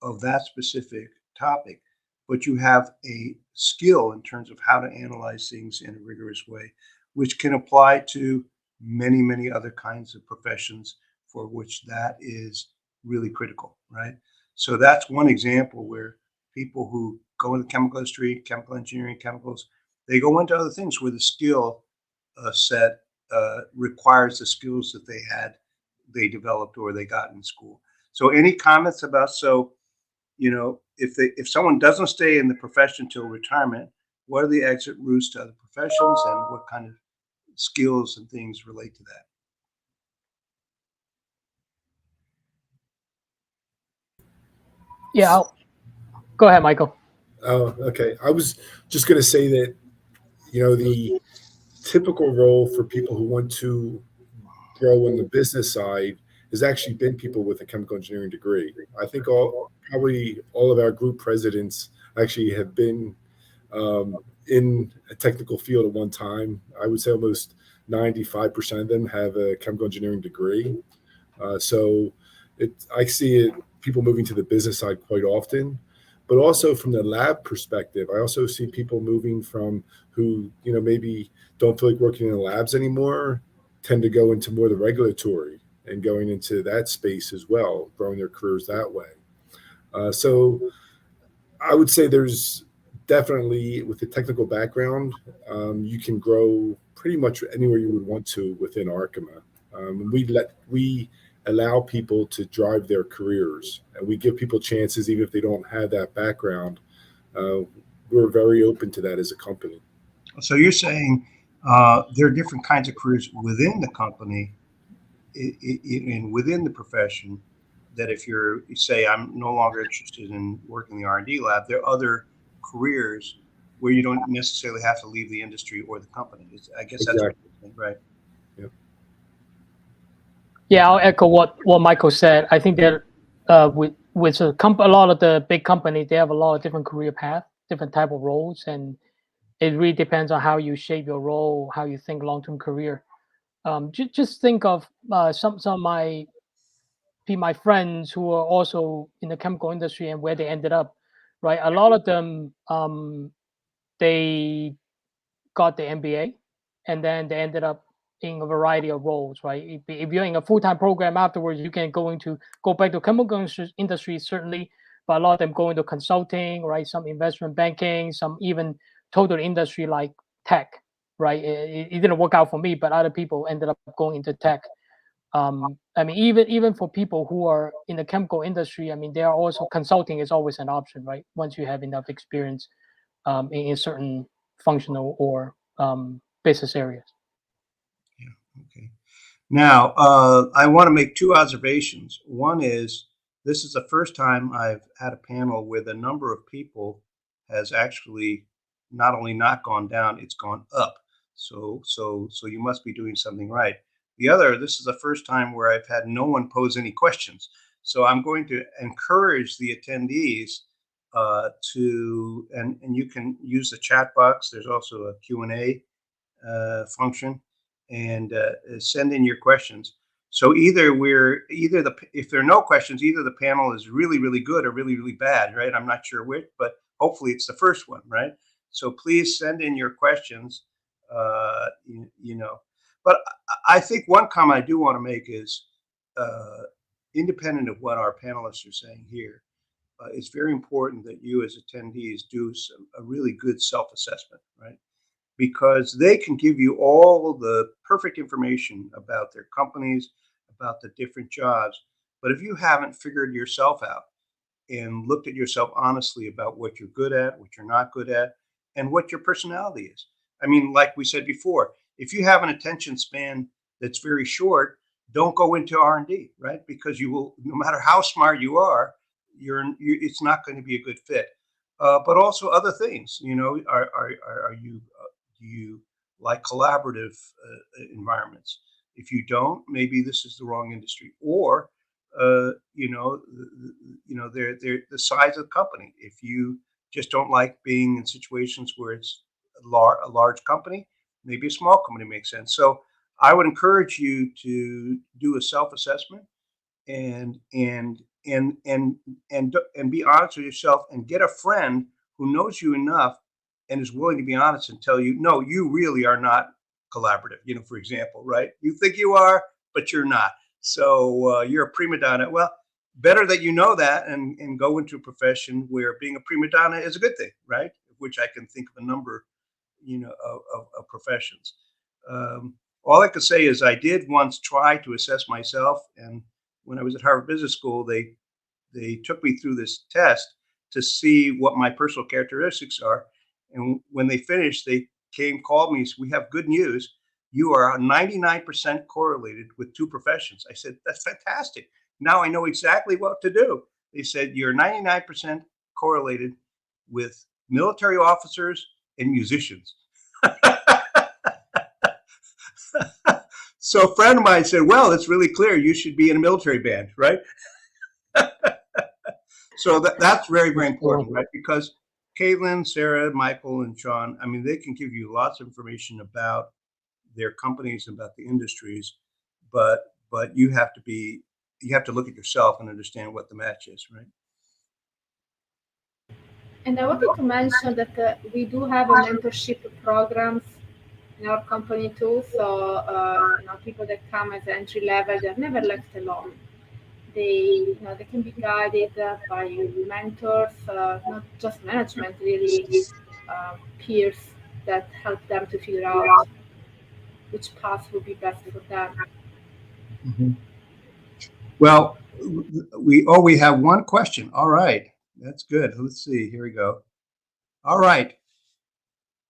of that specific topic, but you have a skill in terms of how to analyze things in a rigorous way, which can apply to many, many other kinds of professions for which that is really critical, right? So that's one example where people who go into the chemical industry, chemical engineering, chemicals, they go into other things where the skill set requires the skills that they developed or they got in school. So any comments about, if someone doesn't stay in the profession till retirement, what are the exit routes to other professions and what kind of skills and things relate to that? Yeah, go ahead, Michael. Oh, okay. I was just going to say that, the typical role for people who want to grow on the business side has actually been people with a chemical engineering degree. I think probably all of our group presidents actually have been in a technical field at one time. I would say almost 95% of them have a chemical engineering degree. So I see it, people moving to the business side quite often. But also from the lab perspective, I also see people moving from who, maybe don't feel like working in the labs anymore, tend to go into more the regulatory and going into that space as well, growing their careers that way. So I would say there's definitely, with the technical background, you can grow pretty much anywhere you would want to within Arkema. We allow people to drive their careers, and we give people chances even if they don't have that background. We're very open to that as a company. So you're saying there are different kinds of careers within the company and within the profession, that if you say I'm no longer interested in working in the R&D lab, there are other careers where you don't necessarily have to leave the industry or the company. I guess that's what you're saying, right? Yep. Yeah, I'll echo what Michael said. I think that with a lot of the big companies, they have a lot of different career paths, different type of roles, and it really depends on how you shape your role, how you think long-term career. Just think of some of my friends who are also in the chemical industry and where they ended up, right? A lot of them they got the MBA, and then they ended up in a variety of roles, right? If you're in a full-time program afterwards, you can go back to chemical industry certainly, but a lot of them go into consulting, right? Some investment banking, some even total industry like tech, right? It didn't work out for me, but other people ended up going into tech. I mean, even for people who are in the chemical industry, I mean, they are also consulting is always an option, right? Once you have enough experience in certain functional or business areas. Yeah. Okay. Now, I want to make two observations. One is this is the first time I've had a panel where the number of people has actually not only not gone down, it's gone up. So you must be doing something right. The other, this is the first time where I've had no one pose any questions. So I'm going to encourage the attendees and you can use the chat box. There's also a Q&A function, and send in your questions. So if there are no questions, either the panel is really, really good or really, really bad, right? I'm not sure which, but hopefully it's the first one, right? So please send in your questions, But I think one comment I do want to make is, independent of what our panelists are saying here, it's very important that you as attendees do a really good self-assessment, right? Because they can give you all the perfect information about their companies, about the different jobs. But if you haven't figured yourself out and looked at yourself honestly about what you're good at, what you're not good at, and what your personality is. I mean, like we said before, if you have an attention span that's very short, don't go into R&D, right? Because you will, no matter how smart you are, it's not going to be a good fit. But also other things, are you do you like collaborative environments? If you don't, maybe this is the wrong industry. Or, they're the size of the company. If you just don't like being in situations where it's a large company, maybe a small company makes sense. So I would encourage you to do a self-assessment and be honest with yourself, and get a friend who knows you enough and is willing to be honest and tell you, no, you really are not collaborative. For example, right? You think you are, but you're not. So you're a prima donna. Well, better that you know that and go into a profession where being a prima donna is a good thing, right? Which I can think of a number, of professions. All I could say is I did once try to assess myself, and when I was at Harvard Business School, they took me through this test to see what my personal characteristics are. And when they finished, they called me, said, "We have good news. You are 99% correlated with two professions." I said, "That's fantastic. Now I know exactly what to do." They said, "You're 99% correlated with military officers and musicians." So a friend of mine said, "Well, it's really clear. You should be in a military band, right?" So that's very, very important, right? Because Katelyn, Sara, Michael, and Shaun, I mean, they can give you lots of information about their companies, about the industries, but you have to look at yourself and understand what the match is, right? And I wanted to mention that we do have a mentorship programs in our company too. So people that come as entry level, they're never left alone. They can be guided by mentors, not just management, really peers that help them to figure out which path will be best for them. Mm-hmm. Well, we have one question. All right, that's good. Let's see. Here we go. All right.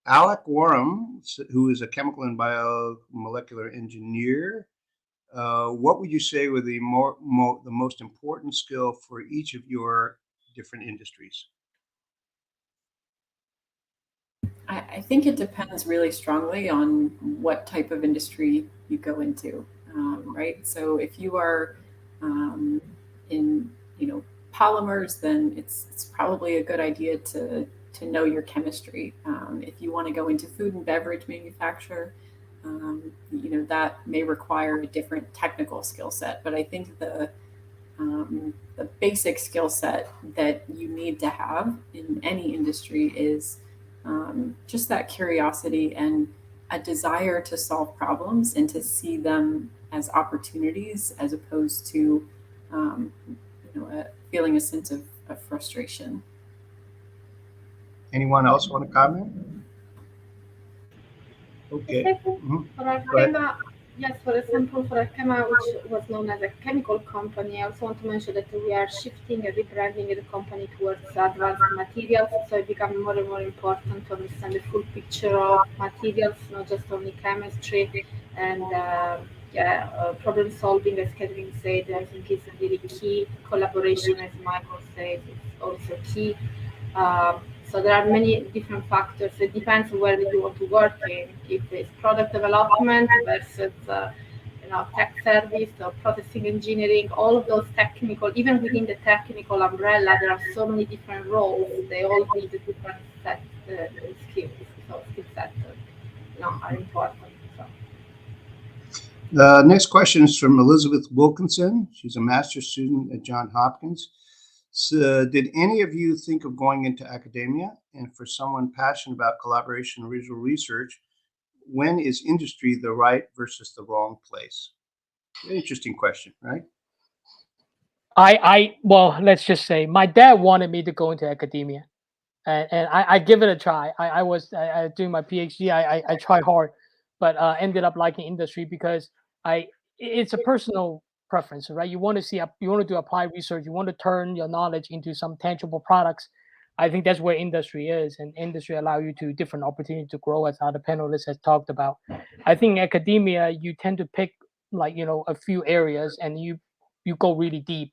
Alec Warham, who is a chemical and biomolecular engineer, what would you say were the most important skill for each of your different industries? I think it depends really strongly on what type of industry you go into, right? So if you are in, polymers, then it's probably a good idea to know your chemistry. If you want to go into food and beverage manufacture, that may require a different technical skill set. But I think the basic skill set that you need to have in any industry is just that curiosity and a desire to solve problems and to see them as opportunities as opposed to feeling a sense of frustration. Anyone else want to comment? Okay. For Arkema, yes, for example, for Arkema, which was known as a chemical company, I also want to mention that we are shifting and rebranding the company towards advanced materials. So it becomes more and more important to understand the full picture of materials, not just only chemistry. And problem solving, as Katelyn said, I think is really key. Collaboration, as Michael said, is also key. So there are many different factors. It depends on where you want to work in. If it's product development versus tech service or processing engineering, all of those technical, even within the technical umbrella, there are so many different roles. They all need a different set skills. So skill sets are important. So. The next question is from Elizabeth Wilkinson. She's a master's student at Johns Hopkins. So, did any of you think of going into academia? And for someone passionate about collaboration and original research, when is industry the right versus the wrong place? Interesting question, right? Well, let's just say my dad wanted me to go into academia, and I give it a try. I was doing my PhD. I tried hard, but ended up liking industry because it's a personal preference, right? You want to do applied research. You want to turn your knowledge into some tangible products. I think that's where industry is, and industry allow you to different opportunities to grow, as other panelists has talked about. I think academia, you tend to pick a few areas, and you go really deep,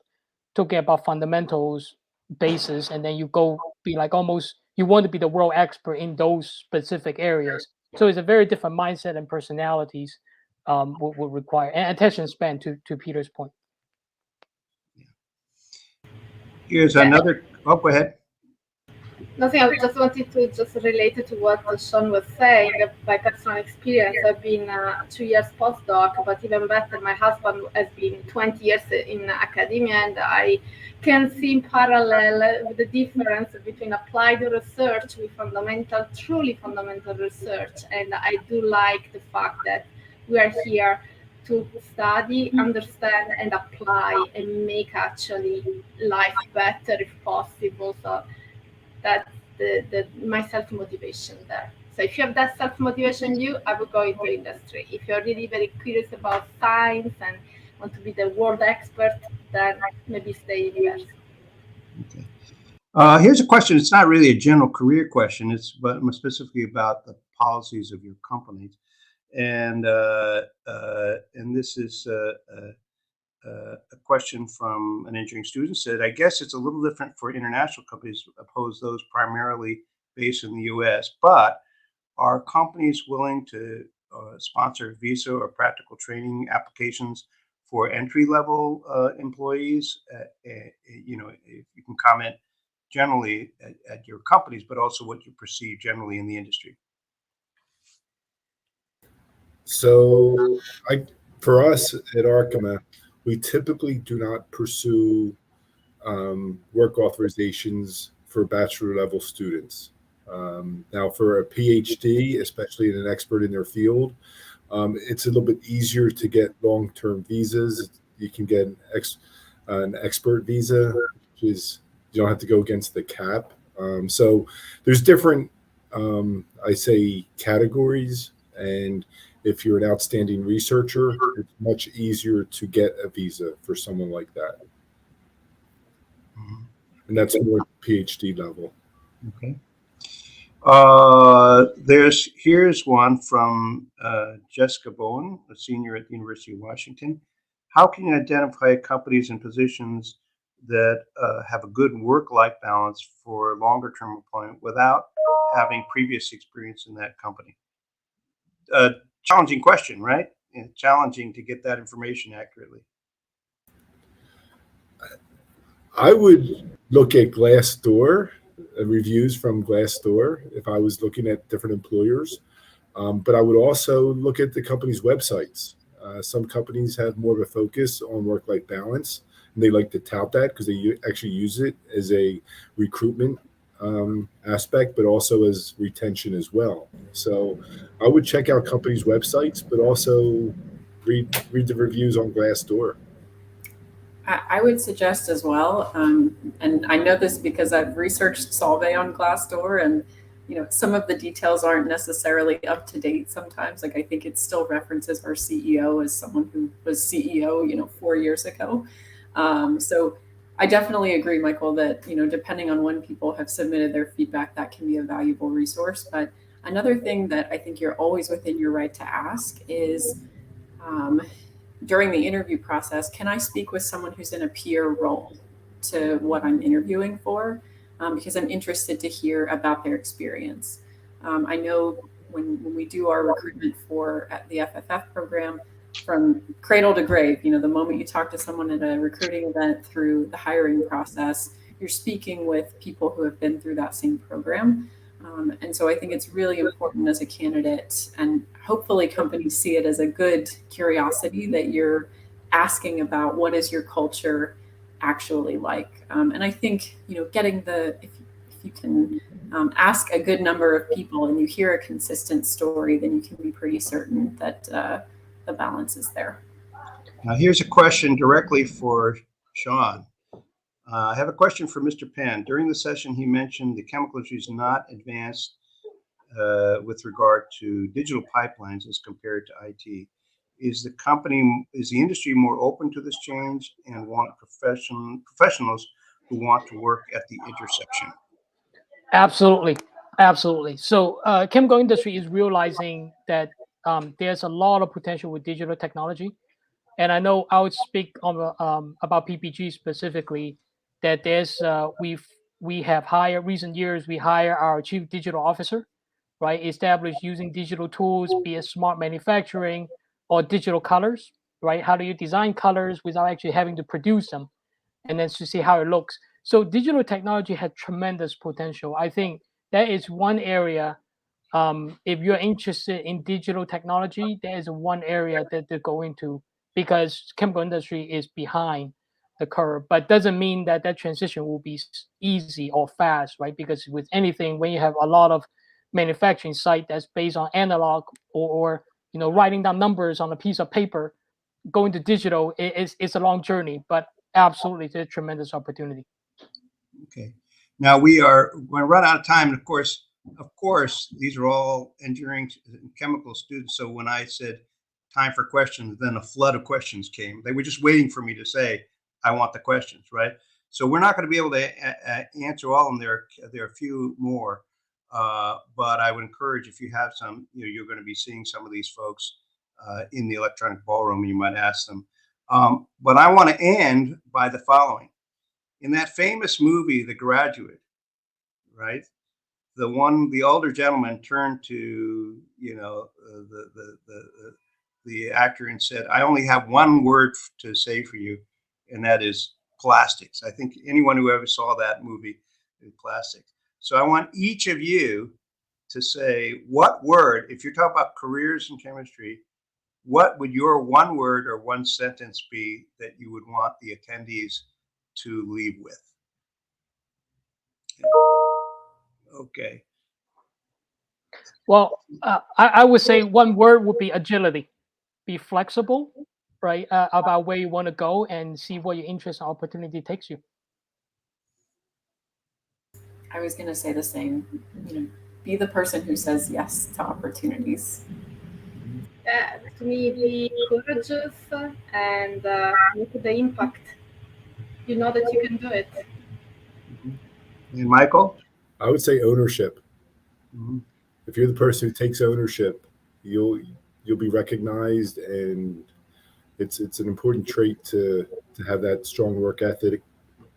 talking about fundamentals, basis, and then you go be like almost you want to be the world expert in those specific areas. So it's a very different mindset and personalities would require, and attention span, to Peter's point. Here's another. Oh, go ahead. Nothing. I just wanted to relate it to what Shaun was saying. By personal experience, I've been 2 years postdoc, but even better, my husband has been 20 years in academia, and I can see in parallel the difference between applied research with truly fundamental research. And I do like the fact that we are here to study, understand, and apply, and make actually life better if possible. So that's my self-motivation there. So if you have that self-motivation, I would go into industry. If you're really very curious about science and want to be the world expert, then maybe stay in university. Okay. Here's a question. It's not really a general career question. It's but specifically about the policies of your companies, and this is a question from an engineering student. Said, I guess it's a little different for international companies opposed those primarily based in the U.S., but are companies willing to sponsor visa or practical training applications for entry-level employees? If you can comment generally at your companies, but also what you perceive generally in the industry. So for us at Arkema, we typically do not pursue work authorizations for bachelor level students. Now, for a PhD, especially an expert in their field, it's a little bit easier to get long-term visas. You can get an expert visa, which is you don't have to go against the cap. So there's different, I say, categories, and if you're an outstanding researcher, it's much easier to get a visa for someone like that. And that's more PhD level. Okay. Here's one from Jessica Bowen, a senior at the University of Washington. How can you identify companies and positions that have a good work-life balance for longer-term employment without having previous experience in that company? Challenging question, right? And challenging to get that information accurately. I would look at Glassdoor, reviews from Glassdoor if I was looking at different employers. But I would also look at the company's websites. Some companies have more of a focus on work-life balance, and they like to tout that because they actually use it as a recruitment aspect, but also as retention as well. So I would check out companies' websites, but also read the reviews on Glassdoor. I would suggest as well, and I know this because I've researched Solvay on Glassdoor, and some of the details aren't necessarily up to date sometimes. Like I think it still references our CEO as someone who was CEO, 4 years ago. So I definitely agree, Michael, that depending on when people have submitted their feedback, that can be a valuable resource. But another thing that I think you're always within your right to ask is, during the interview process, can I speak with someone who's in a peer role to what I'm interviewing for? Because I'm interested to hear about their experience. I know when we do our recruitment at the FFF program, from cradle to grave, the moment you talk to someone at a recruiting event through the hiring process, you're speaking with people who have been through that same program. And so I think it's really important as a candidate, and hopefully companies see it as a good curiosity that you're asking about what is your culture actually like. And I think, getting if you can ask a good number of people and you hear a consistent story, then you can be pretty certain that the balance is there. Now, here's a question directly for Shaun. I have a question for Mr. Pan. During the session, he mentioned the chemical industry is not advanced with regard to digital pipelines as compared to IT. Is the industry more open to this change and want professionals who want to work at the intersection? Absolutely. So chemical industry is realizing that there's a lot of potential with digital technology. And I know I would speak on about PPG specifically, that we have hired recent years, we hire our chief digital officer, right? Established using digital tools, be it smart manufacturing or digital colors, right? How do you design colors without actually having to produce them, and then to see how it looks? So digital technology has tremendous potential. I think that is one area. If you're interested in digital technology, there is one area that they're going to, because chemical industry is behind the curve, but doesn't mean that transition will be easy or fast, right? Because with anything, when you have a lot of manufacturing site that's based on analog or writing down numbers on a piece of paper, going to digital, it's a long journey, but absolutely it's a tremendous opportunity. Okay. Now we're going to run out of time. And of course, these are all engineering and chemical students. So when I said time for questions, then a flood of questions came. They were just waiting for me to say, I want the questions, right? So we're not going to be able to answer all of them. There are a few more, but I would encourage, if you have some, you're going to be seeing some of these folks in the electronic ballroom, you might ask them. But I want to end by the following. In that famous movie, The Graduate, right? The older gentleman turned to, the actor and said, I only have one word to say for you, and that is plastics. I think anyone who ever saw that movie is plastics. So I want each of you to say what word, if you're talking about careers in chemistry, what would your one word or one sentence be that you would want the attendees to leave with? Okay. Well, I would say one word would be agility. Be flexible, right? About where you want to go and see what your interest and opportunity takes you. I was going to say the same. Be the person who says yes to opportunities. To me, be courageous and make the impact. You know that you can do it. And Michael? I would say ownership. Mm-hmm. If you're the person who takes ownership, you'll be recognized, and it's an important trait to have that strong work ethic,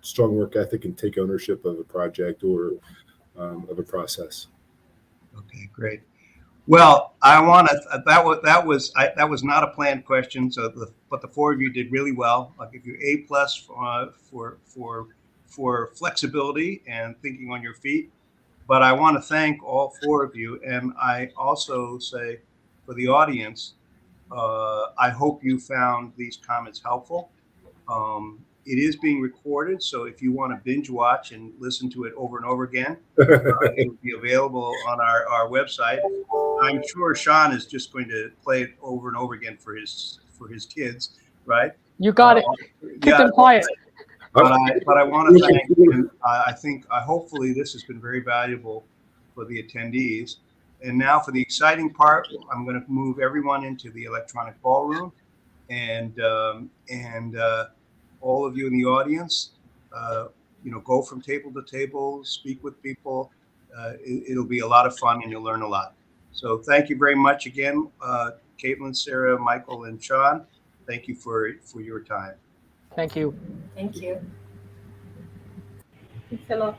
strong work ethic and take ownership of a project or of a process. Okay, great. Well, I want to. That was not a planned question. So, but the four of you did really well. I'll give you A+ for flexibility and thinking on your feet. But I want to thank all four of you, and I also say for the audience, I hope you found these comments helpful. It is being recorded, so if you want to binge watch and listen to it over and over again, it will be available on our website. I'm sure Shaun is just going to play it over and over again for his kids, right? You got it. Keep them quiet. But I want to thank, and hopefully this has been very valuable for the attendees. And now for the exciting part, I'm going to move everyone into the electronic ballroom, and all of you in the audience, go from table to table, speak with people. It'll be a lot of fun, and you'll learn a lot. So thank you very much again, Katelyn, Sara, Michael, and Shaun. Thank you for your time. Thank you. Thank you. Thanks a lot.